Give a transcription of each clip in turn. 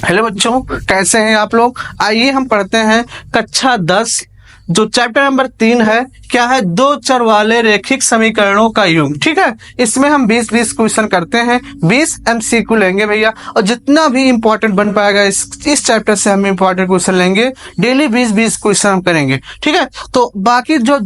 Hello बच्चों, कैसे हैं आप लोग। आइए हम पढ़ते हैं कक्षा 10 जो चैप्टर नंबर 3 है। क्या है? दो चर वाले रैखिक समीकरणों का युग। ठीक है, इसमें हम 20-20 क्वेश्चन करते हैं, 20 MCQ लेंगे भैया। और जितना भी इंपॉर्टेंट बन पाएगा इस चैप्टर से हम इंपॉर्टेंट क्वेश्चन लेंगे। डेली 20-20 क्वेश्चन हम करेंगे। ठीक है, तो बाकी जो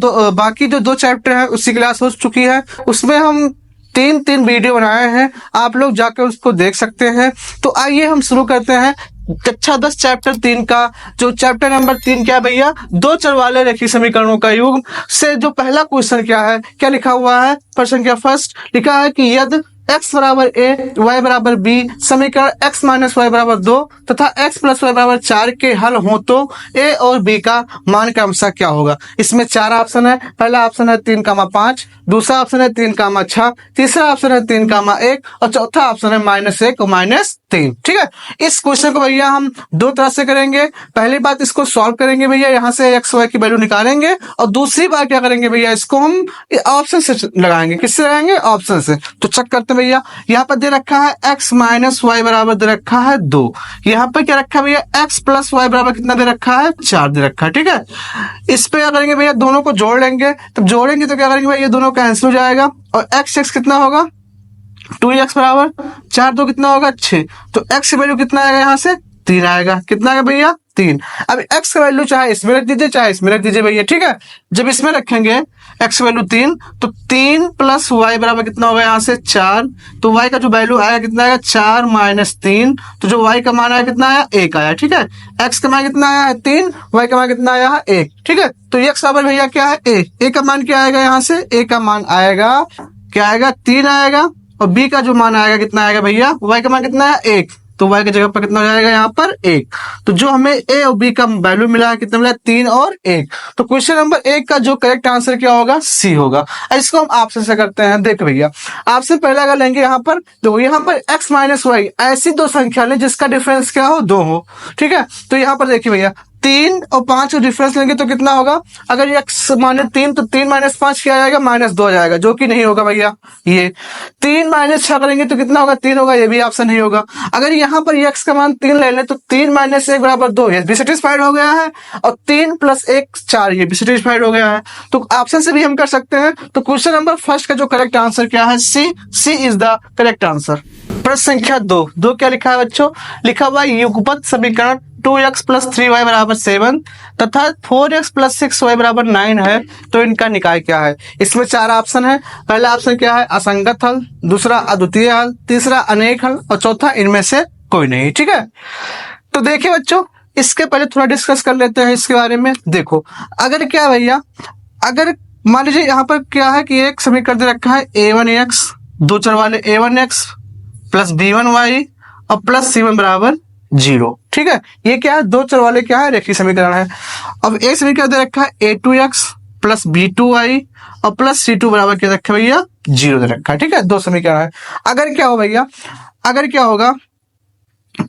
दो चैप्टर है उसकी क्लास हो चुकी है, उसमें हम तीन वीडियो बनाए हैं, आप लोग जाकर उसको देख सकते हैं। तो आइए हम शुरू करते हैं कक्षा 10 चैप्टर 3 का। जो चैप्टर नंबर 3 क्या है भैया? दो चर वाले रैखिक समीकरणों का युग से जो पहला क्वेश्चन क्या है, क्या लिखा हुआ है? प्रश्न क्या फर्स्ट लिखा है कि यदि x बराबर a, y बराबर b, समीकरण x माइनस वाई बराबर 2 तथा x प्लस वाई बराबर 4 के हल हो तो a और b का मान क्रमशः क्या होगा। इसमें 4 ऑप्शन है। पहला ऑप्शन है 3,5, दूसरा ऑप्शन है 3,6, तीसरा ऑप्शन है 3,1 और चौथा ऑप्शन है -1 और -3। ठीक है, इस क्वेश्चन को भैया हम दो तरह से करेंगे। पहली बात, इसको सॉल्व करेंगे भैया, यहाँ से x y की वैल्यू निकालेंगे। और दूसरी बात क्या करेंगे भैया, इसको हम ऑप्शन से लगाएंगे। किससे लगाएंगे? ऑप्शन से। तो चेक करते हैं भैया, यहाँ पर दे रखा है x माइनस वाई बराबर दे रखा है 2। यहाँ पर क्या रखा है भैया? x प्लस वाई बराबर कितना दे रखा है? 4 दे रखा है। ठीक है, इस पे क्या करेंगे भैया, दोनों को जोड़ लेंगे। तब जोड़ेंगे तो क्या करेंगे भैया, ये दोनों कैंसिल हो जाएगा और x कितना होगा? 2x बराबर 4 2 कितना होगा? 6। तो x की वैल्यू कितना आएगा? यहाँ से 3 आएगा। कितना आएगा भैया? 3। अब x का वैल्यू चाहे इसमें रख दीजिए चाहे इसमें रख दीजिए भैया। ठीक है, जब इसमें रखेंगे x की वैल्यू 3 तो 3 प्लस वाई बराबर कितना होगा? यहाँ से 4। तो y का जो वैल्यू आएगा कितना आएगा? 4 माइनस 3। तो जो y का मान आया कितना आया? 1 आया। ठीक है, x का मान कितना आया है? 3, y का मान कितना आया है? 1। ठीक है, तो x बराबर भैया क्या है? a का मान क्या आएगा? यहाँ से a का मान आएगा क्या आएगा? 3 आएगा। और b का जो मान आएगा कितना आएगा भैया? y का मान कितना है? 1। तो y की जगह पर कितना हो जाएगा? यहाँ पर 1। तो जो हमें a और b का वैल्यू मिला है कितना मिला? 3 और 1। तो क्वेश्चन नंबर 1 का जो करेक्ट आंसर क्या होगा? सी होगा। इसको हम ऑप्शन से करते हैं। देख भैया, ऑप्शन पहला अगर लेंगे यहाँ पर, तो यहाँ पर x माइनस वाई ऐसी दो संख्या लें जिसका डिफरेंस क्या हो? 2 हो। ठीक है, तो यहाँ पर देखिए भैया 3 और 5 का डिफरेंस लेंगे तो कितना होगा? अगर x माइनस 3 तो 3 माइनस 5 क्या आएगा? -2 आ जाएगा, जो कि नहीं होगा भैया। ये 3 माइनस 6 करेंगे तो कितना होगा? 3 होगा, ये भी ऑप्शन नहीं होगा। अगर यहाँ पर x का मान 3 ले लें तो 3 माइनस 1 बराबर 2, ये भी सेटिस्फाइड हो गया है। और 3 प्लस 1 4, ये भी सेटिस्फाइड हो गया है। तो ऑप्शन से भी हम कर सकते हैं। तो क्वेश्चन नंबर फर्स्ट का जो करेक्ट आंसर क्या है? सी इज द करेक्ट आंसर। प्रश्न संख्या 2 क्या लिखा है बच्चों? लिखा हुआ युगपत समीकरण 2x प्लस 3y बराबर 7 तथा 4x प्लस 6y बराबर 9 है, तो इनका निकाय क्या है। इसमें 4 ऑप्शन है। पहला ऑप्शन क्या है? असंगत हल, दूसरा अद्वितीय हल, तीसरा अनेक हल और चौथा इनमें से कोई नहीं। ठीक है, तो देखिए बच्चों, इसके पहले थोड़ा डिस्कस कर लेते हैं इसके बारे में। देखो, अगर क्या भैया, अगर मान लीजिए यहाँ पर क्या है कि एक समीकरण दे रखा है a1x, दो चर वाले a1x प्लस b1y और प्लस c1 बराबर 0। ठीक है, ये क्या है? दो चर वाले क्या है? रेखीय समीकरण है। अब एक समीकरण दे रखा है a2x प्लस b2y और प्लस c2 बराबर क्या रखा है भैया? 0 दे रखा है। ठीक है, दो समीकरण है। अगर क्या हो भैया, अगर क्या होगा,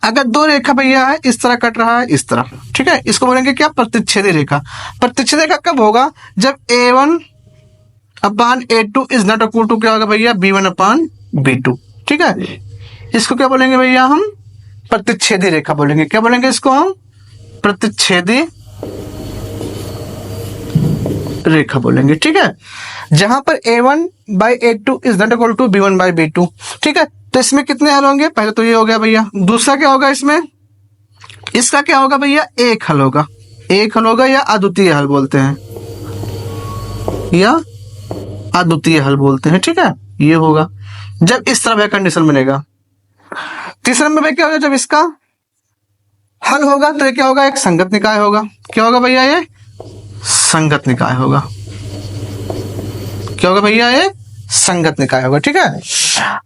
अगर दो रेखा भैया है इस तरह कट रहा है इस तरह। ठीक है, इसको बोलेंगे क्या? प्रतिच्छेदी रेखा। प्रतिच्छेदी रेखा कब होगा? जब a1 upon a2 is not equal to क्या होगा भैया? b1 अपान b2। ठीक है, इसको क्या बोलेंगे भैया? हम प्रतिच्छेदी रेखा बोलेंगे। क्या बोलेंगे इसको? हम प्रतिच्छेदी रेखा बोलेंगे। ठीक है, जहां पर a1 by a2 is not equal to b1 by b2। ठीक है, तो इसमें कितने हल होंगे? पहले तो ये हो गया भैया। दूसरा क्या होगा इसमें? इसका क्या होगा भैया? एक हल होगा। एक हल होगा या अद्वितीय हल बोलते हैं, या अद्वितीय हल बोलते हैं। ठीक है, ये होगा जब इस तरह का कंडीशन बनेगा। तीसरे नंबर में क्या होगा? जब इसका हल होगा तो ये क्या होगा? एक संगत निकाय होगा। क्या होगा भैया? ये संगत निकाय होगा। क्या होगा भैया? ये संगत निकाय होगा। ठीक है,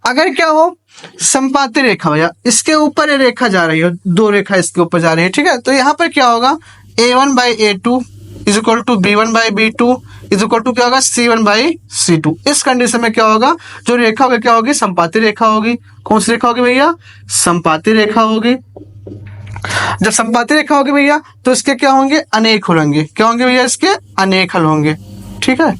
अगर क्या हो? संपाती रेखा भैया, इसके ऊपर ये रेखा जा रही है, दो रेखा इसके ऊपर जा रही है। ठीक है, तो यहाँ पर क्या होगा? a1 by a2 is equal to b1 by b2 is equal to क्या होगा? c1 by c2। इस कंडीशन में क्या होगा? जो रेखा होगी क्या होगी? संपाती रेखा होगी। कौन सी रेखा होगी भैया? संपाती रेखा होगी। जब संपाती रेखा होगी भैया तो इसके क्या होंगे? अनेक हल होंगे। क्या होंगे भैया? इसके अनेक हल होंगे। ठीक है,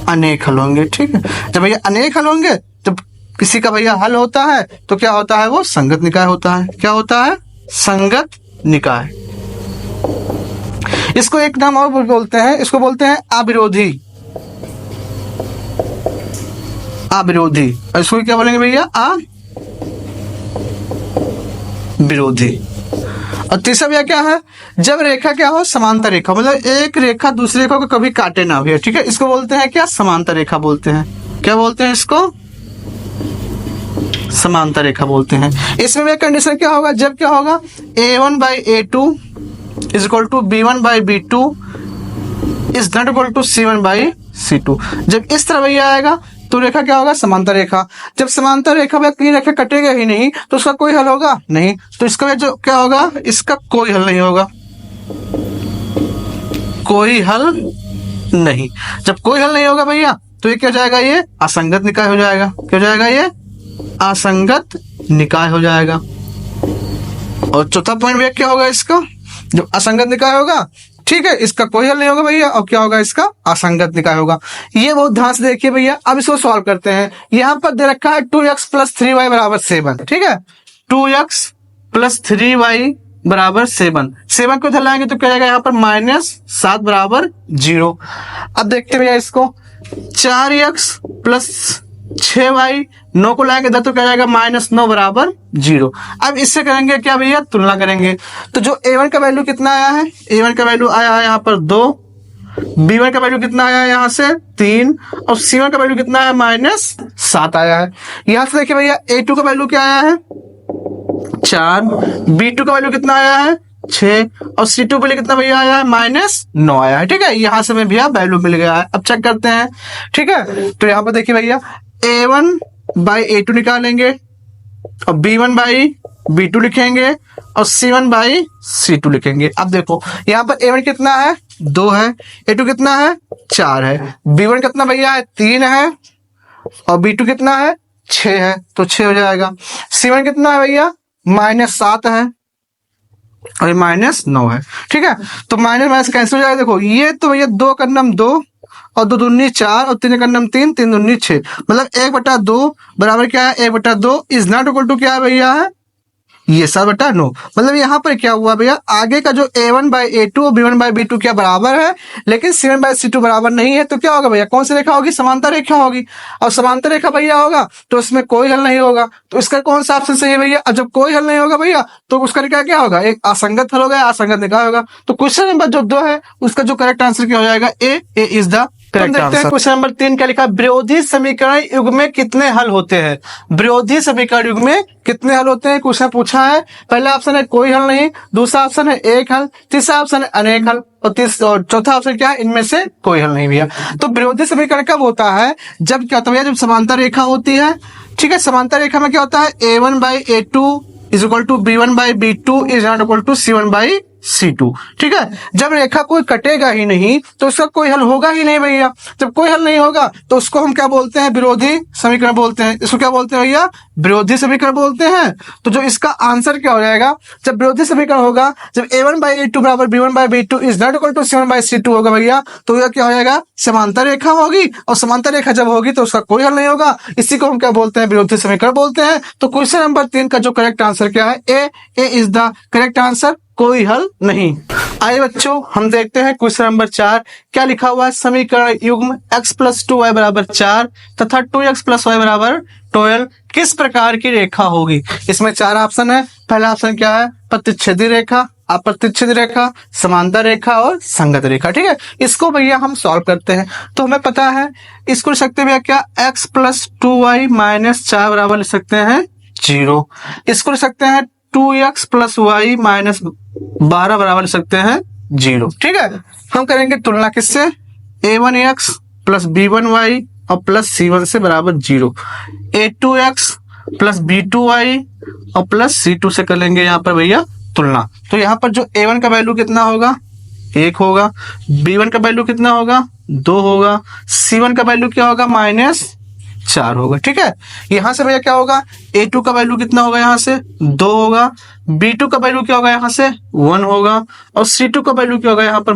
अनेक हल होंगे। ठीक है, जब भैया अनेक हल होंगे, जब किसी का भैया हल होता है तो क्या होता है, वो संगत निकाय होता है। क्या होता है, संगत निकाय। इसको एक नाम और बोलते हैं, इसको बोलते हैं अविरोधी। अविरोधी, इसको क्या बोलेंगे भैया, अविरोधी। और तीसरा भैया क्या है, जब रेखा क्या हो, समांतर रेखा, मतलब एक रेखा दूसरे रेखा को कभी काटे ना भैया, ठीक है, इसको बोलते हैं क्या, समांतर रेखा बोलते हैं। क्या बोलते हैं इसको, समांतर रेखा बोलते हैं। इसमें भैया कंडीशन क्या होगा, जब क्या होगा, a1/a2 is equal to b1/b2 is not equal to c1/c2। जब इस तरह भैया आएगा तो रेखा क्या होगा, समांतर रेखा। जब समांतर रेखा में तीन रेखा कटेगा ही नहीं तो उसका कोई हल होगा नहीं, तो इसका जो क्या होगा, इसका कोई हल नहीं होगा, कोई हल नहीं। जब कोई हल नहीं होगा भैया तो ये क्या हो जाएगा, ये असंगत निकाय हो जाएगा। क्या हो जाएगा, ये असंगत निकाय हो जाएगा। और चौथा पॉइंट भैया क्या होगा, इसका जो असंगत निकाय होगा, ठीक है, इसका कोई हल नहीं होगा भैया, और क्या होगा, इसका असंगत निकाय होगा। ये बहुत ध्यान से देखिए भैया। अब इसको सॉल्व करते हैं। यहाँ पर दे रखा है 2x + 3y = 7, ठीक है, 2x + 3y = 7। 7 को इधर लाएंगे तो क्या जाएगा, यहाँ पर -7 = 0। अब देखते हैं भैया इसको, 4x + 6y, 9 को लाएंगे इधर तो क्या जाएगा, -9 = 0। अब इससे करेंगे क्या भैया, तुलना करेंगे। तो जो a1 का वैल्यू कितना आया है, a1 का वैल्यू आया है यहाँ पर 2, b1 का वैल्यू कितना आया है यहाँ से 3, और c1 का वैल्यू कितना आया, -7 आया है। यहाँ से देखिए भैया a2 का वैल्यू क्या आया है, 4, b2 का वैल्यू कितना आया है, 6, और c2 के लिए कितना भैया आया है, -9 आया है। ठीक है, यहाँ से में भैया वैल्यू मिल गया है। अब चेक करते हैं, ठीक है। तो यहाँ पर देखिए भैया a1/a2 निकालेंगे, और b1/b2 लिखेंगे, और c1/c2 लिखेंगे। अब देखो यहाँ पर a1 कितना है, 2 है, a2 कितना है, 4 है, b1 कितना भैया है, 3 है, और b2 कितना है, 6 है, तो 6 हो जाएगा। c1 कितना है भैया, -7 है, और -9 है। ठीक है, तो माइनस कैंसिल हो जाएगा। देखो ये तो भैया 2 का नम 2, और 2 दूनी 4, और 3 का नम 3, 3 दूनी 6, मतलब 1/2 बराबर क्या है, 1/2 इज नॉट इक्वल टू क्या है भैया, है ये 7/9। मतलब यहाँ पर क्या हुआ भैया, आगे का जो a1/a2 और b1/b2 क्या बराबर है, लेकिन c1/c2 बराबर नहीं है। तो क्या होगा भैया, कौन सी रेखा होगी, समांतर रेखा होगी, और समांतर रेखा भैया होगा तो उसमें कोई हल नहीं होगा। तो इसका कौन सा ऑप्शन सही है भैया, और जब कोई हल नहीं होगा भैया तो उसका निकाय क्या होगा, एक असंगत हल होगा, असंगत निकाय होगा। तो क्वेश्चन नंबर जो 2 है उसका जो करेक्ट आंसर क्या हो जाएगा, A is the correct answer. Question number 3 क्या लिखा, विरोधी समीकरण युग में कितने हल होते हैं। विरोधी समीकरण युग में कितने हल होते हैं, क्वेश्चन पूछा है। पहला ऑप्शन है कोई हल नहीं, दूसरा ऑप्शन है एक हल, तीसरा ऑप्शन है अनेक हल, और चौथा ऑप्शन क्या है, इनमें से कोई हल नहीं भैया। तो विरोधी समीकरण कब होता है, जब क्या होता है भैया, जब समांतर रेखा होती है। ठीक है, समांतर रेखा में क्या होता है, a1/a2 is equal to b1/b2 is not equal to c1/c2। ठीक है, जब रेखा कोई कटेगा ही नहीं तो उसका कोई हल होगा ही नहीं भैया। जब कोई हल नहीं होगा तो उसको हम क्या बोलते हैं, विरोधी समीकरण बोलते हैं। इसको क्या बोलते हैं भैया, विरोधी समीकरण बोलते हैं। तो जो इसका आंसर क्या हो जाएगा, जब विरोधी समीकरण होगा, जब a1/a2 बराबर b1/b2 is not equal to c1/c2 होगा भैया, तो यह क्या हो जाएगा, समांतर रेखा होगी, और समांतर रेखा जब होगी तो उसका कोई हल नहीं होगा। इसी को हम क्या बोलते हैं, विरोधी समीकरण बोलते हैं। तो क्वेश्चन नंबर 3 का जो करेक्ट आंसर क्या है, ए इज द करेक्ट आंसर, कोई हल नहीं। आइए बच्चों हम देखते हैं क्वेश्चन नंबर 4 क्या लिखा हुआ है, समीकरण युग्म x + 2y = 4 तथा 2x + y = 12 किस प्रकार की रेखा होगी। इसमें 4 ऑप्शन है। पहला ऑप्शन क्या है, प्रतिच्छेदी रेखा, अप्रतिच्छेदी रेखा, समांतर रेखा और संगत रेखा। ठीक है, इसको भैया हम सॉल्व करते हैं। तो हमें पता है, इसको लिख सकते हैं भैया क्या, x + 2y - 4 बराबर लिख सकते हैं 0। इसको लिख सकते हैं 2x + y - 12 बराबर लिख सकते हैं 0। ठीक है, हम करेंगे तुलना किससे, a1x + b1y और प्लस c1 से बराबर 0, a2x + b2y और प्लस c2 से कर लेंगे यहाँ पर भैया तुलना। तो यहाँ पर जो a1 का वैल्यू कितना होगा, 1 होगा, b1 का वैल्यू कितना होगा, 2 होगा, c1 का वैल्यू क्या होगा, -4 होगा। ठीक है, यहां से भैया क्या होगा, a2 का वैल्यू कितना होगा, यहाँ से 2 होगा, b2 का वैल्यू क्या होगा, यहाँ से 1 होगा, और c2 का वैल्यू क्या होगा, यहाँ पर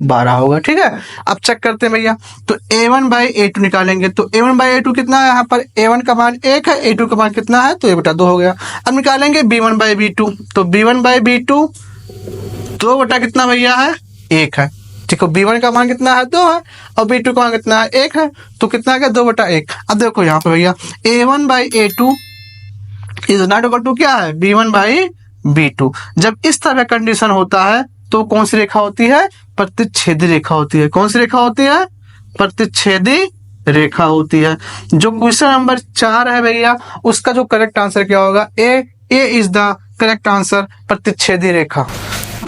12 होगा। ठीक है, अब चेक करते हैं भैया। तो a1 बाई a2 निकालेंगे, तो a1 बाई a2 कितना है, यहाँ पर a1 का मान 1 है, a2 का मान कितना है, तो a बटा 2 हो गया। अब निकालेंगे b1 बाई b2, तो b1 बाई b2 2 बटा कितना भैया है, 1 है। ठीक है, b1 का मान कितना है, 2 है, और b2 का मान कितना है, 1 है, तो कितना आ गया, 2 बटा 1। अब देखो यहाँ पे भैया a1 by a2 is not equal to क्या है, b1 बाई b2। जब इस तरह कंडीशन होता है तो कौन सी रेखा होती है, प्रतिच्छेदी रेखा होती है। कौन सी रेखा होती है, प्रतिच्छेदी रेखा होती है। जो क्वेश्चन नंबर 4 है भैया, उसका जो करेक्ट आंसर क्या होगा, ए इज द करेक्ट आंसर, प्रतिच्छेदी रेखा।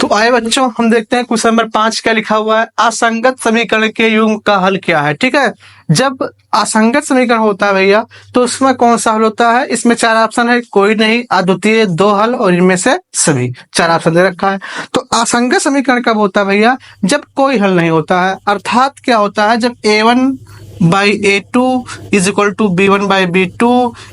तो आए बच्चों, हम देखते हैं क्वेश्चन नंबर 5 क्या लिखा हुआ है, असंगत समीकरण के युग्म का हल क्या है। ठीक है, जब असंगत समीकरण होता है भैया, तो उसमें कौन सा हल होता है, इसमें 4 ऑप्शन है, कोई नहीं, अद्वितीय, 2 हल, और इनमें से सभी। 4 ऑप्शन दे रखा है। तो असंगत समीकरण कब होता है भैया, जब कोई हल नहीं होता है। अर्थात क्या होता है, जब a1 by a2 is equal to b1 by b2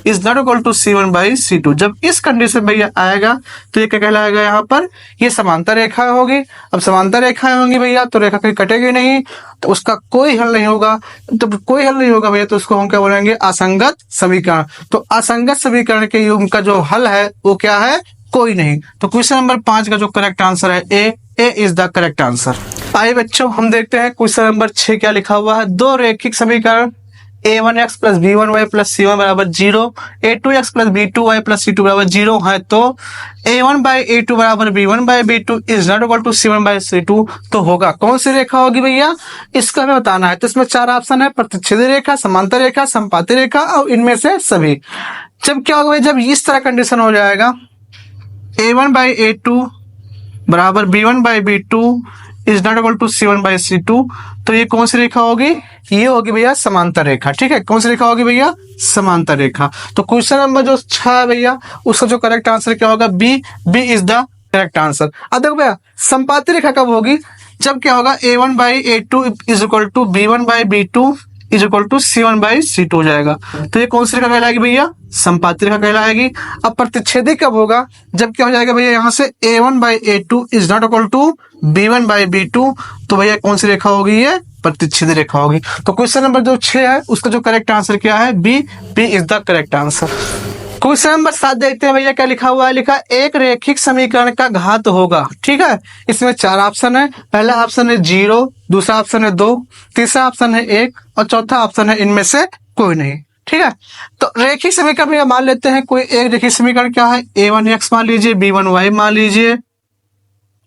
is not equal to c1 by c2। जब इस कंडीशन भैया आएगा तो ये क्या कहलाएगा, यहाँ पर ये समांतर रेखा होगी। अब समांतर रेखाएं होंगी भैया, तो रेखा कहीं कटेगी नहीं, तो उसका कोई हल नहीं होगा। तो कोई हल नहीं होगा भैया, तो उसको हम क्या बोलेंगे, असंगत समीकरण। तो असंगत समीकरण के युग्म का जो हल है वो क्या है, कोई नहीं। तो क्वेश्चन नंबर 5 का जो करेक्ट आंसर है ए इज द करेक्ट आंसर। आइए बच्चों, हम देखते हैं क्वेश्चन नंबर 6 क्या लिखा हुआ है। दो रेखिक समीकरण a1x plus b1y plus c1 बराबर 0, a2x plus b2y plus c2 बराबर 0 है, तो a1 बाई a2 बराबर b1 by b2 is not equal to c1 by c2। तो होगा कौन सी रेखा होगी भैया, इसका हमें बताना है। तो इसमें 4 ऑप्शन है, प्रतिच्छेदी रेखा, समांतर रेखा, संपाती रेखा, और इनमें से सभी। जब क्या होगा, जब इस तरह कंडीशन हो जाएगा, a1 बाई a2 बराबर b1 by b2 is not equal to c1 by c2, तो ये कौन सी रेखा होगी, ये होगी भैया समांतर रेखा। ठीक है, कौन सी रेखा होगी भैया, समांतर रेखा। तो क्वेश्चन नंबर जो 6 है भैया, उसका जो करेक्ट आंसर क्या होगा, B is the correct answer. अब देखो भैया, संपाती रेखा कब होगी, जब क्या होगा, a1 by a2 is equal to b1 by b2 is equal to c1 by c2 हो जाएगा। तो ये कौन सी रेखा कहलाएगी भैया, संपाती रेखा कहलाएगी। अब प्रतिच्छेदी कब होगा, जब क्या हो जाएगा भैया, यहाँ से a1 by a2 is not equal to b1 by b2, तो भैया कौन सी रेखा होगी, ये प्रतिच्छेदी रेखा होगी। तो क्वेश्चन नंबर जो 6 है, उसका जो करेक्ट आंसर क्या है, B is the correct answer. Question number 7 देखते हैं भैया क्या लिखा हुआ है। लिखा एक रेखिक समीकरण का घात होगा। ठीक है, इसमें 4 ऑप्शन है। पहला ऑप्शन है 0, दूसरा ऑप्शन है 2, तीसरा ऑप्शन है 1, और चौथा ऑप्शन है इनमें से कोई नहीं। ठीक है, तो रेखिक समीकरण भैया मान लेते हैं, कोई एक रेखिक समीकरण क्या है, a1x मान लीजिए, b1y मान लीजिए,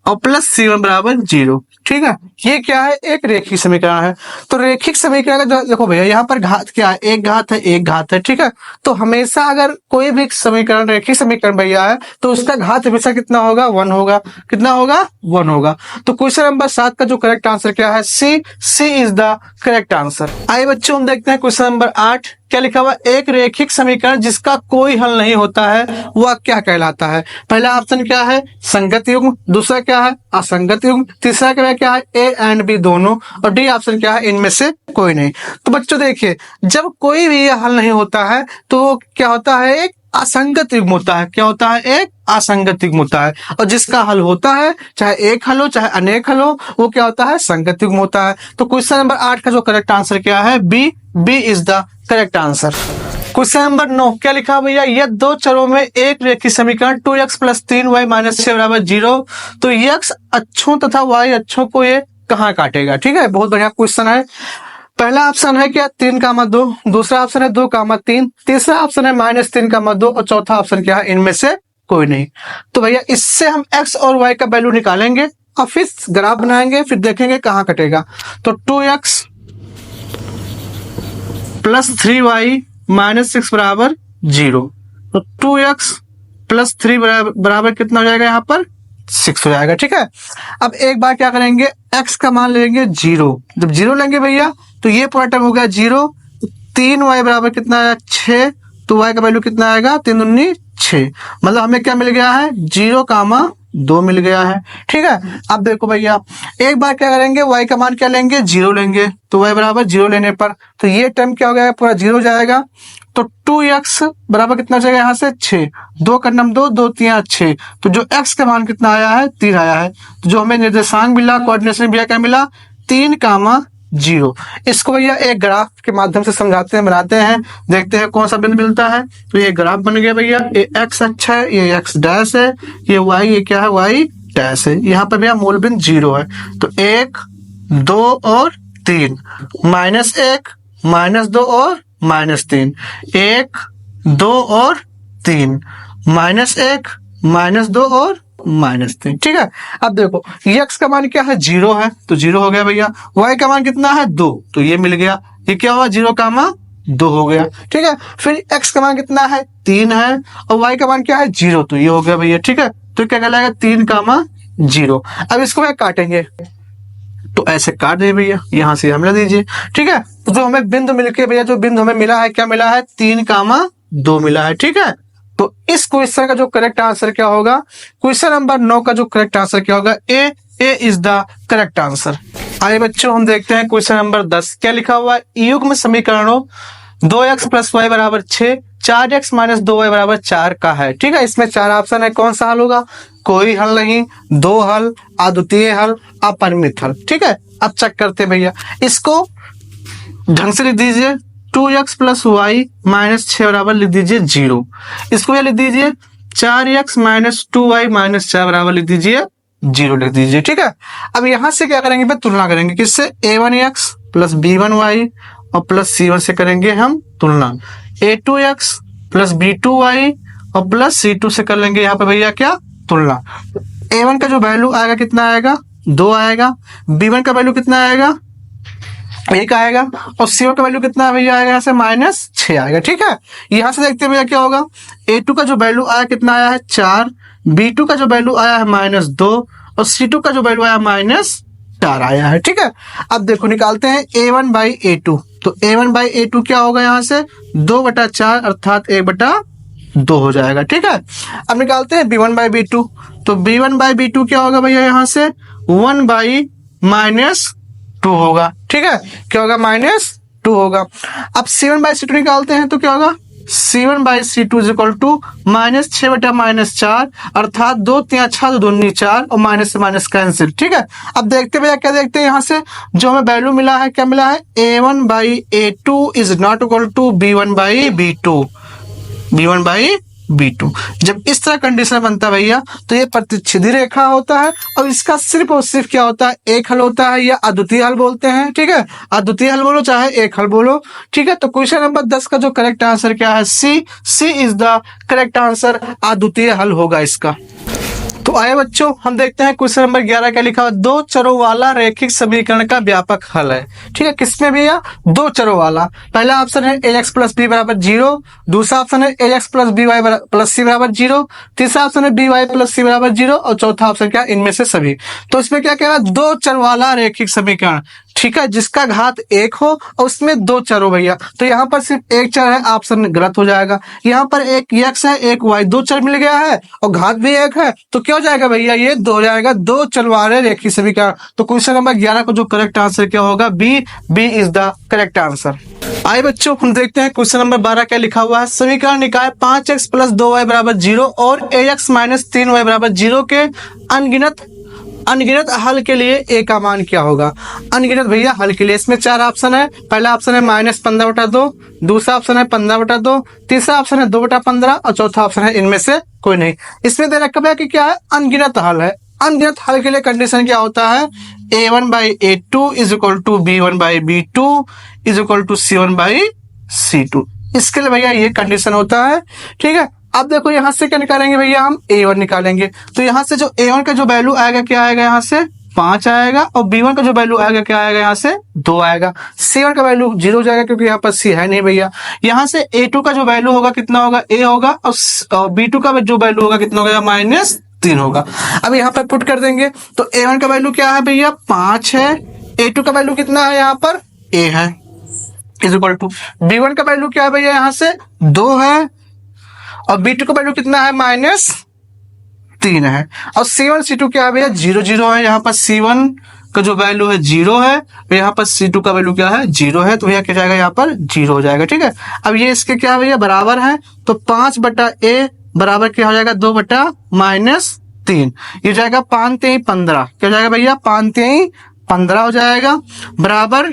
और प्लस c1 बराबर 0। ठीक है, ये क्या है, एक रेखिक समीकरण है। तो रेखिक समीकरण का देखो भैया, यहाँ पर घात क्या है, एक घात है, एक घात है। ठीक है, तो हमेशा अगर कोई भी समीकरण रेखिक समीकरण भैया है, तो उसका घात हमेशा कितना होगा, 1 होगा। कितना होगा, 1 होगा। तो क्वेश्चन नंबर 7 का जो करेक्ट आंसर क्या है, सी इज द करेक्ट आंसर। आइए बच्चों, हम देखते हैं क्वेश्चन नंबर 8 क्या लिखा हुआ, एक रेखिक समीकरण जिसका कोई हल नहीं होता है वह क्या कहलाता है। पहला ऑप्शन क्या है, संगत युग्म, दूसरा क्या है, असंगत युग्म, तीसरा क्या है, ए एंड बी दोनों, और डी ऑप्शन क्या है, इनमें से कोई नहीं। तो बच्चों देखिए, जब कोई भी हल नहीं होता है तो क्या होता है, एक असंगत युग्म होता है। क्या होता है, एक असंगत युग्म होता है। और जिसका हल होता है, चाहे एक हल हो चाहे अनेक हल हो, वो क्या होता है, संगत युग्म होता है। तो क्वेश्चन नंबर 8 का जो करेक्ट आंसर क्या है, B is the correct answer. Question number 9 क्या लिखा भैया, यह दो चरों में एक रेखिक समीकरण 2x प्लस 3y माइनस 6 बराबर 0, तो x अक्षों तथा y अक्षों को ये कहाँ काटेगा। ठीक है, बहुत बढ़िया क्वेश्चन है। पहला ऑप्शन है क्या, 3,2, दूसरा ऑप्शन है 2,3, तीसरा ऑप्शन है -3,2, और चौथा ऑप्शन क्या है, इनमें से कोई नहीं। तो भैया इससे हम x और y का वैल्यू निकालेंगे और फिर ग्राफ बनाएंगे, फिर देखेंगे कहाँ कटेगा। तो 2x प्लस 3y माइनस 6 बराबर 0, तो 2x प्लस 3 बराबर कितना हो जाएगा, यहाँ पर 6 हो जाएगा। ठीक है, अब एक बार क्या करेंगे, x का मान लेंगे 0। जब 0 लेंगे भैया, तो ये पूरा टर्म हो गया 0। 3y बराबर कितना आया, 6, तो y का वैल्यू कितना आएगा, 3 दूनी 6, मतलब हमें क्या मिल गया है, 0,2 मिल गया है। ठीक है, अब देखो भैया, एक बार क्या करेंगे, y का मान क्या लेंगे, 0 लेंगे, तो y बराबर 0 लेने पर तो ये टर्म क्या हो गया, पूरा 0 जाएगा। तो 2x बराबर कितना जाएगा यहाँ से 6, 2 का नम 2, 2 3 6, तो जो x का मान कितना आया है 3 आया है। तो जो हमें निर्देशांक मिला, कोऑर्डिनेशन भैया क्या मिला 3,0। इसको भैया एक ग्राफ के माध्यम से समझाते हैं, बनाते हैं, देखते हैं कौन सा बिंदु मिलता है। तो ये ग्राफ बन गया भैया, ये x अक्ष है, ये x डैश है, ये y, ये क्या है y डैश है। यहाँ पर भैया मूल बिंदु 0 है, तो 1 2 और 3, -1 -2 और -3, 1 2 और 3, -1 -2 और -3। ठीक है, अब देखो x का मान क्या है 0 है, तो 0 हो गया भैया। y का मान कितना है 2, तो ये मिल गया, ये क्या हुआ 0 का मान 2 हो गया। ठीक है, फिर x का मान कितना है 3 है, और y का मान क्या है 0, तो ये हो गया भैया। ठीक है, तो क्या कहलाएगा 3,0। अब इसको भैया काटेंगे, तो ऐसे काट दे भैया, यहाँ से हम ले दीजिए। ठीक है, तो जो हमें बिंदु मिलके भैया, जो बिंदु हमें मिला है क्या मिला है 3,2 मिला है। ठीक है, तो इस क्वेश्चन का जो करेक्ट आंसर क्या होगा, क्वेश्चन नंबर 9 का जो करेक्ट आंसर क्या होगा, ए इज द करेक्ट आंसर। आइए बच्चों हम देखते हैं क्वेश्चन नंबर 10 क्या लिखा हुआ है। युग्म समीकरणों 2x + y = 6, 4x - 2y = 4 का है। ठीक है, इसमें 4 ऑप्शन है, कौन सा हल होगा, कोई हल नहीं, 2 हल, अद्वितीय हल, अपरिमित हल। ठीक है, अब चेक करते हैं भैया, इसको ढंग से लिख दीजिए, 2x + y - 6 बराबर लिख दीजिए 0। इसको क्या लिख दीजिए 4x - 2y - 4 बराबर लिख दीजिए 0 लिख दीजिए। ठीक है, अब यहां से क्या करेंगे भाई, तुलना करेंगे, किससे, a1x + b1y और प्लस c1 से करेंगे हम तुलना, a2x + b2y और प्लस c2 से कर लेंगे यहाँ पे भैया क्या तुलना। a1 का जो वैल्यू आएगा कितना आएगा 2 आएगा, b1 का वैल्यू कितना आएगा 1 आएगा, और c1 का वैल्यू कितना भैया आएगा यहाँ से -6 आएगा। ठीक है, यहाँ से देखते हैं भैया क्या होगा, a2 का जो वैल्यू आया कितना आया है 4, b2 का जो वैल्यू आया है -2 और c2 का जो वैल्यू आया -4 आया है। ठीक है, अब देखो निकालते हैं a1/a2, तो a1/a2 क्या होगा यहाँ से 2/4 अर्थात 1/2 हो जाएगा। ठीक है, अब निकालते हैं b1/b2, तो b1/b2 क्या होगा भैया यहाँ से 1/-2 होगा। ठीक है, क्या होगा -2 होगा। अब c1/c2 निकालते हैं, तो क्या होगा c1/c2 = -6/-4 अर्थात 2 3 6 2 2 4 और माइनस से माइनस कैंसिल। ठीक है, अब देखते भैया क्या देखते हैं, यहाँ से जो हमें वैल्यू मिला है क्या मिला है a1/a2 = b1/b2, b1/b2। जब इस तरह कंडीशन बनता है भैया, तो ये प्रतिच्छेदी रेखा होता है, और इसका सिर्फ और सिर्फ क्या होता है एक हल होता है, या अद्वितीय हल बोलते हैं। ठीक है, अद्वितीय हल बोलो चाहे एक हल बोलो। ठीक है, तो क्वेश्चन नंबर 10 का जो करेक्ट आंसर क्या है, सी इज द करेक्ट आंसर, अद्वितीय हल होगा इसका। तो आए बच्चों हम देखते हैं क्वेश्चन नंबर 11 क्या लिखा हुआ, 2 चरों वाला रैखिक समीकरण का व्यापक हल है। ठीक है, किसमें भैया 2 चरों वाला, पहला ऑप्शन है ax + b = 0, दूसरा ऑप्शन है ax + by + c = 0, तीसरा ऑप्शन है by + c = 0 और चौथा ऑप्शन क्या इनमें से सभी। तो इसमें क्या कह रहा है 2 चर वाला रैखिक समीकरण, ठीक है, जिसका घात 1 हो और उसमें 2 चर हो भैया। तो यहाँ पर सिर्फ एक चर है, ऑप्शन गलत हो जाएगा। यहाँ पर एक x है एक y, 2 चर मिल गया है और घात भी 1 है, तो क्या हो जाएगा भैया ये 2 हो जाएगा, 2 चर वाले रैखिक समीकरण। तो क्वेश्चन नंबर 11 को जो करेक्ट आंसर क्या होगा, B is the correct answer. आइए बच्चों हम देखते हैं क्वेश्चन नंबर 12 क्या लिखा हुआ है, समीकरण निकाय 5x + 2y = 0 और ax - 3y = 0 के अनगिनत हल के लिए a का मान क्या होगा। अनगिनत भैया हल के लिए इसमें 4 ऑप्शन है, पहला ऑप्शन है -15/2, दूसरा ऑप्शन है 15/2, तीसरा ऑप्शन है 2/15 और चौथा ऑप्शन है इनमें से कोई नहीं। इसमें दे रखा है कि क्या है अनगिनत हल है। अनगिनत हल के लिए कंडीशन क्या होता है, a1/a2 = b1/b2 = c1/c2। इसके लिए भैया ये कंडीशन होता है। ठीक है, अब देखो यहाँ से क्या निकालेंगे भैया, हम a1 निकालेंगे, तो यहाँ से जो a1 का जो वैल्यू आएगा क्या आएगा यहाँ से 5 आएगा, और b1 का जो वैल्यू आएगा क्या आएगा यहाँ से 2 आएगा, c1 का वैल्यू 0 हो जाएगा क्योंकि यहाँ पर c है नहीं भैया। यहाँ से a2 का जो वैल्यू होगा कितना होगा a होगा, और b2 का जो वैल्यू होगा कितना होगा -3 होगा। अब यहाँ पर पुट कर देंगे, तो a1 का वैल्यू क्या है भैया 5 है, a2 का वैल्यू कितना है यहाँ पर a है, = b1 का वैल्यू क्या है भैया यहाँ से 2 है, और b2 का वैल्यू कितना है -3 है, और c1 c2 क्या है भैया 0 0 है, यहाँ पर c1 का जो वैल्यू है 0 है, और यहाँ पर C2 का वैल्यू क्या है 0 है, तो भैया क्या जाएगा यहाँ पर 0 हो जाएगा। ठीक है, अब ये इसके क्या भैया बराबर है, तो 5/a बराबर क्या हो जाएगा 2/-3, ये जाएगा 5×3 15, क्या जाएगा भैया 5×3 15 हो जाएगा, बराबर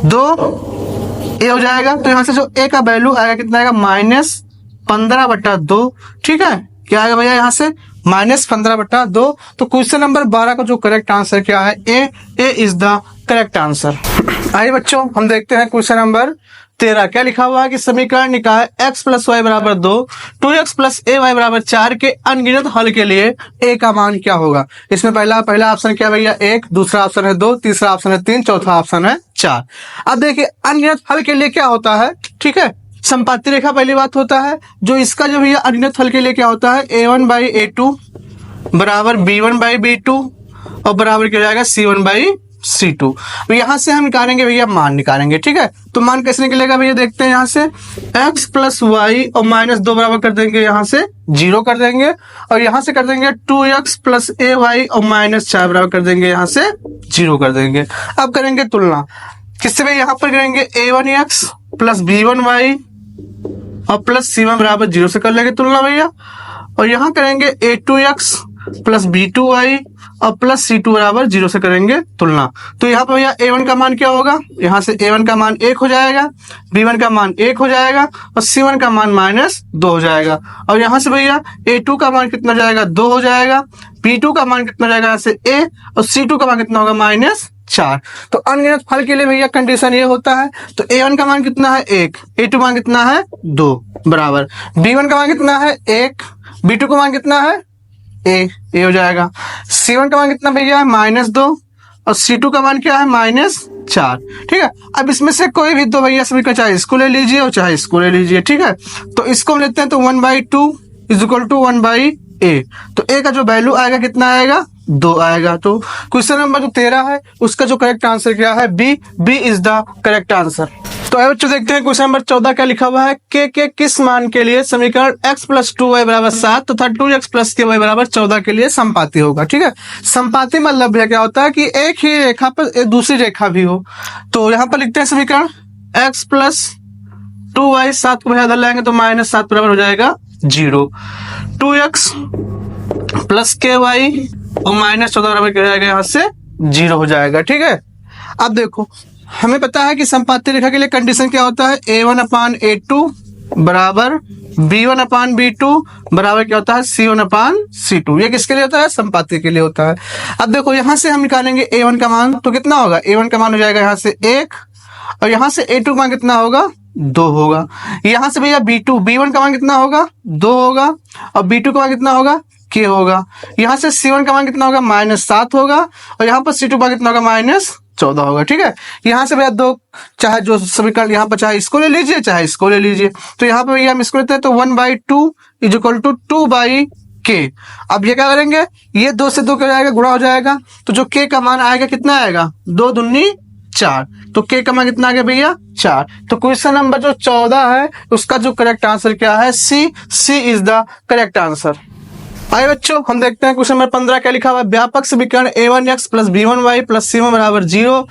2a हो जाएगा। तो यहाँ से जो a का वैल्यू आएगा कितना आएगा -15/2। ठीक है, क्या आएगा भैया यहाँ से -15/2। तो क्वेश्चन नंबर 12 का जो करेक्ट आंसर क्या है ए इज द करेक्ट आंसर। आइए बच्चों हम देखते हैं क्वेश्चन नंबर 13 क्या लिखा हुआ है कि समीकरण निकाय x + y = 2, 2x + ay = 4 के अनगिनत हल के लिए a का मान क्या होगा। इसमें पहला ऑप्शन क्या भैया 1, दूसरा ऑप्शन है 2, तीसरा ऑप्शन है 3, चौथा ऑप्शन है 4। अब देखिए अनगिनत हल के लिए क्या होता है, ठीक है, संपाती रेखा पहली बात होता है। जो इसका जो भैया अनगिनत हल के लिए क्या होता है a1/a2 बराबर b1/b2 और बराबर क्या जाएगा c1/c2। तो यहाँ से हम निकालेंगे भैया मान निकालेंगे। ठीक है, तो मान कैसे निकलेगा भैया देखते हैं। यहाँ से x + y और -2 बराबर कर देंगे, यहाँ से 0 कर देंगे, और यहाँ से कर देंगे 2x + ay और -4 बराबर कर देंगे, यहाँ से 0 कर देंगे। अब करेंगे तुलना किससे भैया, यहाँ पर करेंगे a1x + b1y और +c1 बराबर 0 से कर लेंगे तुलना भैया, और यहाँ करेंगे a2x + b2y और +c2 बराबर 0 से करेंगे तुलना। तो यहाँ पर भैया a1 का मान क्या होगा, यहाँ से a1 का मान 1 हो जाएगा, b1 का मान 1 हो जाएगा और c1 का मान -2 हो जाएगा, और यहाँ से भैया a2 का मान कितना जाएगा 2 हो जाएगा, b2 का मान कितना जाएगा यहाँ से a और c2 का मान कितना होगा -4। तो अनगिनत फल के लिए भैया कंडीशन ये होता है। तो a1 का मान कितना है 1, a2 मान कितना है 2 बराबर, b1 का मान कितना है 1, b2 का मान कितना है ए हो जाएगा, c1 का मान कितना भैया है -2 और c2 का मान क्या है -4। ठीक है, अब इसमें से कोई भी दो भैया सभी का चाहे इसको ले लीजिए और चाहे इसको ले लीजिए। ठीक है, तो इसको हम लेते हैं तो 1/2 = 1/a। तो a का जो वैल्यू आएगा कितना आएगा 2 आएगा। तो क्वेश्चन नंबर जो 13 है उसका जो करेक्ट आंसर क्या है B is the correct answer. तो आइए बच्चों देखते हैं क्वेश्चन नंबर 14 क्या लिखा हुआ है के किस मान के लिए समीकरण x + 2y = 7 तथा 2x + ky = 14 के लिए संपाती होगा। ठीक है, संपाती मतलब भैया क्या होता है कि एक ही रेखा पर एक दूसरी रेखा भी हो। तो यहाँ पर लिखते हैं समीकरण x + 2y 7 को भैया इधर लाएंगे तो -7 बराबर हो जाएगा 0, 2x + ky और -14 बराबर क्या जाएगा यहाँ से 0 हो जाएगा। ठीक है, अब देखो हमें पता है कि संपाती रेखा के लिए कंडीशन क्या होता है a1/a2 बराबर b1/b2 बराबर क्या होता है c1/c2। ये किसके लिए होता है संपाती के लिए होता है। अब देखो यहाँ से हम निकालेंगे a1 का मान, तो कितना होगा a1 का मान हो जाएगा यहाँ से 1 और यहाँ से a2 का मान कितना होगा 2 होगा। यहाँ से भैया b1 का मान कितना होगा 2 होगा और b2 का मान कितना होगा k होगा। यहाँ से c1 का मान कितना होगा -7 होगा और यहाँ पर c2 का मान कितना होगा -14 होगा। ठीक है, यहाँ से भैया दो चाहे जो समीकरण यहाँ पर चाहे इसको ले लीजिए चाहे इसको ले लीजिए। तो यहाँ पर भैया हम इसको लेते हैं तो 1/2 = 2/k। अब ये क्या करेंगे ये 2 से 2 क्या जाएगा गुणा हो जाएगा, तो जो k का मान आएगा कितना आएगा 2 दूनी 4, तो k का मान कितना आ गया भैया 4। तो क्वेश्चन नंबर जो 14 है उसका जो करेक्ट आंसर क्या है सी इज द करेक्ट आंसर। आइए बच्चों हम देखते हैं क्वेश्चन नंबर 15 क्या लिखा हुआ है। व्यापक समीकरण a1x + b1y + c1 = 0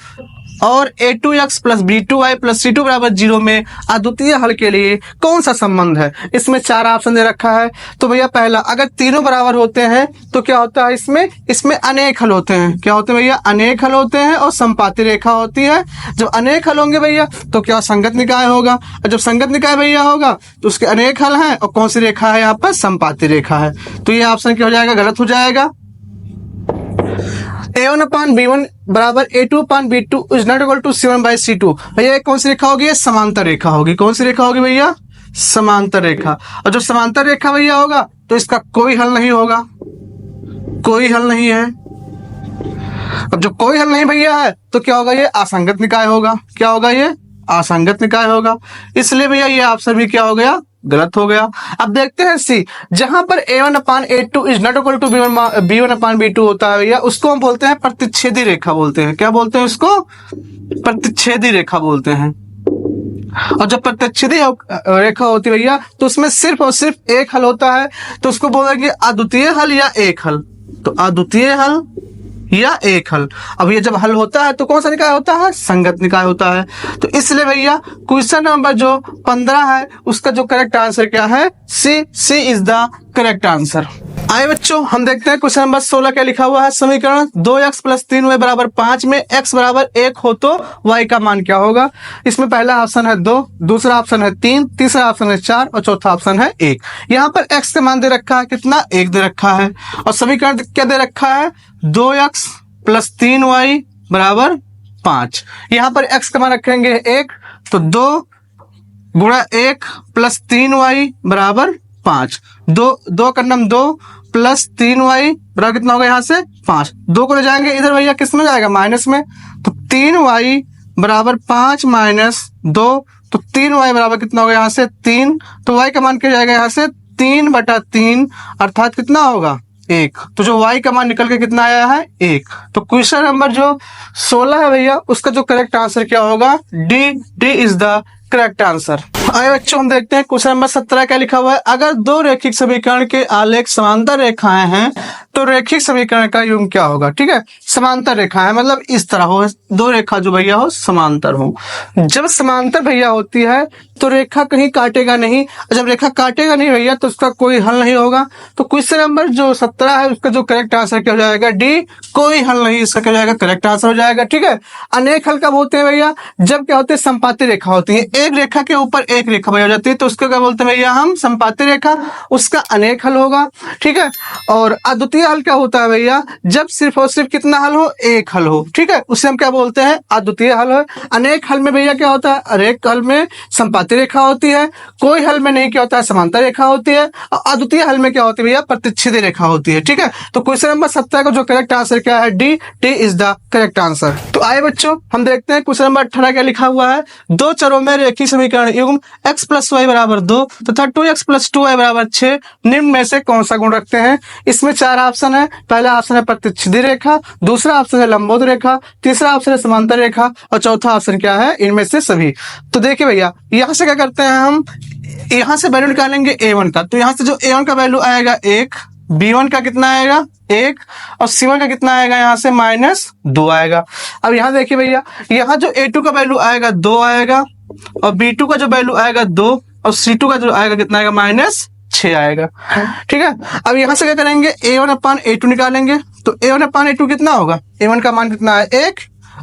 और a2x + b2y + c2 = 0 में अद्वितीय हल के लिए कौन सा संबंध है। इसमें 4 ऑप्शन दे रखा है। तो भैया पहला अगर तीनों बराबर होते हैं तो क्या होता है इसमें अनेक हल होते हैं। क्या होते हैं भैया अनेक हल होते हैं और संपाती रेखा होती है। जब अनेक हल होंगे भैया तो क्या संगत निकाय होगा, और जब संगत निकाय भैया होगा तो उसके अनेक हल हैं और कौन सी रेखा है यहाँ पर संपाती रेखा है। तो ये ऑप्शन क्या हो जाएगा गलत हो जाएगा। a1/b1 बराबर a2/b2 is not equal to c1/c2। भैया कौन सी रेखा होगी समांतर रेखा होगी। कौन सी रेखा होगी भैया समांतर रेखा। और जब समांतर रेखा भैया होगा तो इसका कोई हल नहीं होगा, कोई हल नहीं है। अब जब कोई हल नहीं भैया है तो क्या होगा ये असंगत निकाय होगा। क्या होगा ये असंगत निकाय होगा, इसलिए भैया ये ऑप्शन भी क्या हो गया गलत हो गया। अब देखते हैं सी, जहां पर a1/a2 is not equal to b1/b2 होता है भैया उसको हम बोलते हैं प्रतिच्छेदी रेखा बोलते हैं। क्या बोलते हैं उसको प्रतिच्छेदी रेखा बोलते हैं। और जब प्रतिच्छेदी रेखा होती है भैया तो उसमें सिर्फ और सिर्फ एक हल होता है, तो उसको बोलेंगे अद्वितीय हल या एक हल। तो अद्वितीय हल या एक हल। अब ये जब हल होता है तो कौन सा निकाय होता है, संगत निकाय होता है। तो इसलिए भैया क्वेश्चन नंबर जो 15 है उसका जो करेक्ट आंसर क्या है, सी इज द करेक्ट आंसर। आइए बच्चों हम देखते हैं क्वेश्चन नंबर 16 क्या लिखा हुआ है। समीकरण 2x + 3y = 5 में x = 1 हो तो y का मान क्या होगा। इसमें पहला ऑप्शन है 2, दूसरा ऑप्शन है 3, तीसरा ऑप्शन है 4 और चौथा ऑप्शन है 1। यहाँ पर x का मान दे रखा है कितना, 1 दे रखा है। और समीकरण क्या दे रखा है, 2x + 3y = 5। यहाँ पर x का मान रखेंगे 1, तो 2 गुणा 1 + 3y = 5। 2 का नाम 2 + 3y बराबर कितना होगा, यहाँ से 5। 2 को ले जाएंगे इधर भैया किस में जाएगा, माइनस में। तो 3y = 5 - 2, तो 3y बराबर कितना होगा, यहाँ से 3। तो y का मान क्या जाएगा, यहाँ से 3/3 अर्थात कितना होगा, 1। तो जो y का मान निकल के कितना आया है, 1। तो क्वेश्चन नंबर जो 16 है भैया उसका जो करेक्ट आंसर क्या होगा, D is the correct answer. आइए बच्चों हम देखते हैं क्वेश्चन नंबर 17 क्या लिखा हुआ है। अगर दो रैखिक समीकरण के आलेख समांतर रेखाएं हैं तो रैखिक समीकरण का युग्म क्या होगा। ठीक है, समांतर रेखा है मतलब इस तरह हो, दो रेखा जो भैया हो समांतर हो। जब समांतर भैया होती है तो रेखा कहीं काटेगा नहीं, जब रेखा काटेगा नहीं भैया तो उसका कोई हल नहीं होगा। तो क्वेश्चन नंबर जो 17 है उसका जो करेक्ट आंसर क्या हो जाएगा, डी। कोई हल नहीं, इसका क्या हो जाएगा, करेक्ट आंसर हो जाएगा। ठीक है, अनेक हल कब होते हैं भैया, जब क्या होते हैं, संपाती रेखा होती है। एक रेखा के ऊपर एक रेखा भैया हो जाती है तो उसको क्या बोलते हैं भैया हम, संपाती रेखा। उसका अनेक हल होगा। ठीक है, और अद्वितीय हल क्या होता है भैया, जब सिर्फ और सिर्फ कितना हल हो, एक हल हो। ठीक है, उसे हम क्या बोलते हैं, अद्वितीय हल है। अनेक हल में भैया क्या होता है, अनेक हल में संपाती रेखा होती है, कोई हल में नहीं क्या होता है, समांतर रेखा होती है, और अद्वितीय हल में क्या होती है भैया, प्रतिच्छेदी रेखा होती है। ठीक है, तो क्वेश्चन नंबर 17 का जो करेक्ट आंसर क्या है, D is the correct answer. तो आइए बच्चों हम देखते हैं क्वेश्चन नंबर 18 क्या लिखा हुआ है। दो चरों में रेखीय समीकरण युग्म x + y = 2 तथा 2x + 2y = 6 निम्न में से कौन सा गुण रखते हैं। इसमें 4 ऑप्शन है। पहला ऑप्शन है प्रतिच्छेदी रेखा, दूसरा ऑप्शन है लंबवत रेखा, तीसरा ऑप्शन है समांतर रेखा और चौथा ऑप्शन क्या है, इनमें से सभी। तो देखिए भैया यहाँ से क्या करते हैं हम, यहाँ से वैल्यू निकालेंगे a1 का। तो यहाँ से जो a1 का वैल्यू आएगा 1, b1 का कितना आएगा 1 और c1 का कितना आएगा, यहाँ से -2 आएगा। अब यहाँ देखिए भैया, यहाँ जो a2 का वैल्यू आएगा 2 आएगा और b2 का जो वैल्यू आएगा 2 और c2 का जो आएगा कितना आएगा, -6 आएगा। ठीक है, अब यहाँ से क्या करेंगे, a1/a2 निकालेंगे। तो a1/a2 कितना होगा, a1 का मान कितना है 1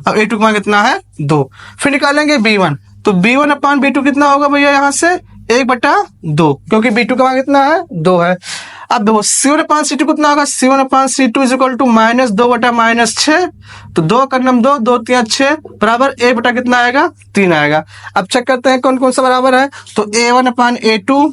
और a2 का मान कितना है 2। फिर निकालेंगे b1, तो b1/b2 कितना होगा भैया, यहाँ से 1/2 क्योंकि b2 का मान कितना है 2 है। अब देखो c1/c2 कितना होगा, c1/c2 = -2 - -6। तो 2 का नाम 2, 2 3 6 बराबर 1 कितना आएगा, 3 आएगा। अब चेक करते हैं कौन कौन सा बराबर है। तो a1/a2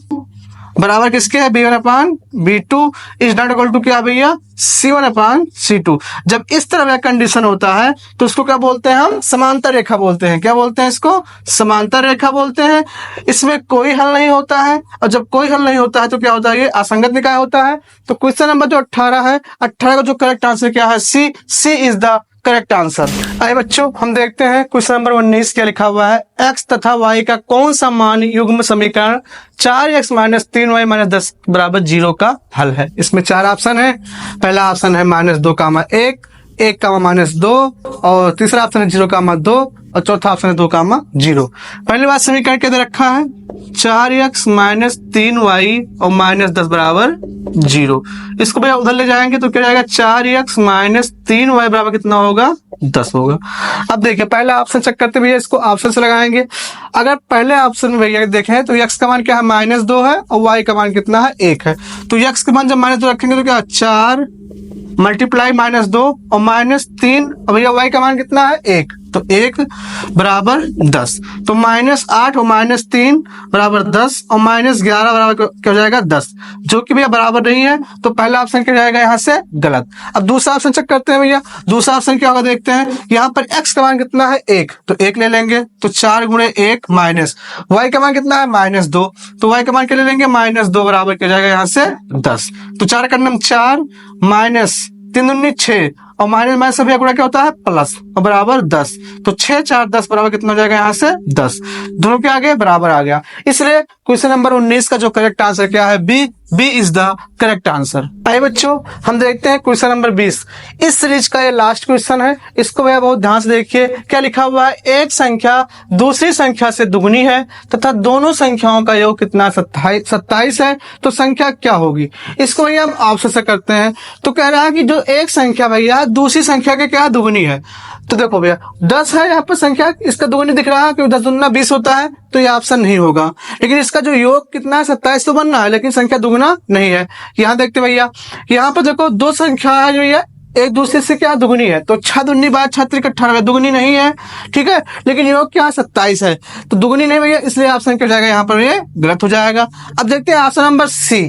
बराबर किसके है, b1/b2 is not equal to क्या भैया, c1/c2। जब इस तरह का कंडीशन होता है तो उसको क्या बोलते हैं हम, समांतर रेखा बोलते हैं। क्या बोलते हैं इसको, समांतर रेखा बोलते हैं। इसमें कोई हल नहीं होता है और जब कोई हल नहीं होता है तो क्या होता है, ये असंगत निकाय होता है। तो क्वेश्चन नंबर जो 18 है, 18 का जो करेक्ट आंसर क्या है, सी इज द करेक्ट आंसर। आइए बच्चों हम देखते हैं क्वेश्चन नंबर 19 क्या लिखा हुआ है। x तथा y का कौन सा मान युग्म समीकरण 4x - 3y - 10 = 0 का हल है। इसमें 4 ऑप्शन है। पहला ऑप्शन है -2, 1, 1, -2 और तीसरा ऑप्शन है 0, 2 और चौथा ऑप्शन है 2, 0। पहली बात समीकरण के अंदर रखा है 4x - 3y और -10 = 0। इसको भैया उधर ले जाएंगे तो क्या जाएगा, 4x - 3y बराबर कितना होगा, 10 होगा। अब देखिए पहला ऑप्शन चेक करते भैया, इसको ऑप्शन से लगाएंगे। अगर पहले ऑप्शन में भैया देखें तो x का मान क्या है, -2 है और y का मान कितना है, 1 है। तो x का मान जब -2 रखेंगे तो क्या 4 × -2 और -3 और भैया y का मान कितना है, 1। तो 1 बराबर 10। तो -8 और -3 बराबर 10 और -11 बराबर क्या हो जाएगा, 10, जो कि भैया बराबर नहीं है। तो पहला ऑप्शन क्या जाएगा यहाँ से गलत। अब दूसरा ऑप्शन चेक करते हैं भैया, दूसरा ऑप्शन क्या होगा देखते हैं। यहाँ पर x का मान कितना है, 1, तो 1 ले लेंगे। तो 4 × 1 माइनस y का मान कितना है, -2, तो y का मान क्या ले लेंगे, -2 बराबर क्या जाएगा यहाँ से 10। तो 4 का नाम 4 माइनस 3 दूनी 6 और माइनस से भैया गुणा क्या होता है, प्लस और बराबर 10। तो 6 4 10 बराबर कितना हो जाएगा यहाँ से 10। दोनों के आगे बराबर आ गया। इसलिए क्वेश्चन नंबर 19 का जो करेक्ट आंसर क्या है, B is the correct answer. आइए बच्चों, हम देखते हैं क्वेश्चन नंबर 20। इस सीरीज का ये लास्ट क्वेश्चन है, इसको भैया बहुत ध्यान से देखिए। क्या लिखा हुआ है? एक संख्या दूसरी संख्या से दुगनी है तथा दोनों संख्याओं का योग कितना 27 है, तो संख्या क्या होगी? इसको भैया हम ऑप्शन से करते हैं। तो कह रहा है कि जो एक संख्या भैया दूसरी संख्या के क्या दुगनी है, तो देखो भैया 10 है यहाँ पर संख्या, इसका दुगनी दिख रहा है क्योंकि 10 दूना 20 होता है, तो ये ऑप्शन नहीं होगा। लेकिन इसका जो योग कितना है 27 तो बनना है, लेकिन संख्या दुगना नहीं है। यहाँ देखते भैया, यहाँ पर देखो दो संख्या है जो ये एक दूसरे से क्या दुगनी है, तो 6 दूनी 12 6 3 18 दुगनी नहीं है, ठीक है। लेकिन योग क्या 27 है, तो दुगनी नहीं भैया, इसलिए ऑप्शन क्या जाएगा यहाँ पर, ये गलत हो जाएगा। अब देखते हैं ऑप्शन नंबर सी।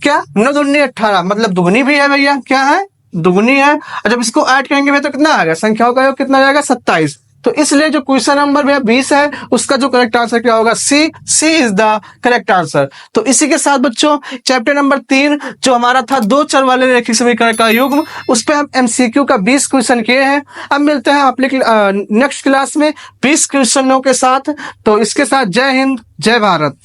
क्या 9 दूनी 18, मतलब दुगनी भी है भैया, क्या है दुगनी है। और जब इसको ऐड करेंगे भैया तो कितना आएगा, संख्याओं का योग कितना जाएगा 27। तो इसलिए जो क्वेश्चन नंबर भैया 20 है उसका जो करेक्ट आंसर क्या होगा, सी इज द करेक्ट आंसर। तो इसी के साथ बच्चों चैप्टर नंबर 3 जो हमारा था दो चर वाले रैखिक समीकरण का युग्म, उस पे हम एमसीक्यू का 20 क्वेश्चन किए हैं। अब मिलते हैं अपने नेक्स्ट क्लास में 20 क्वेश्चनों के साथ। तो इसके साथ जय हिंद, जय भारत।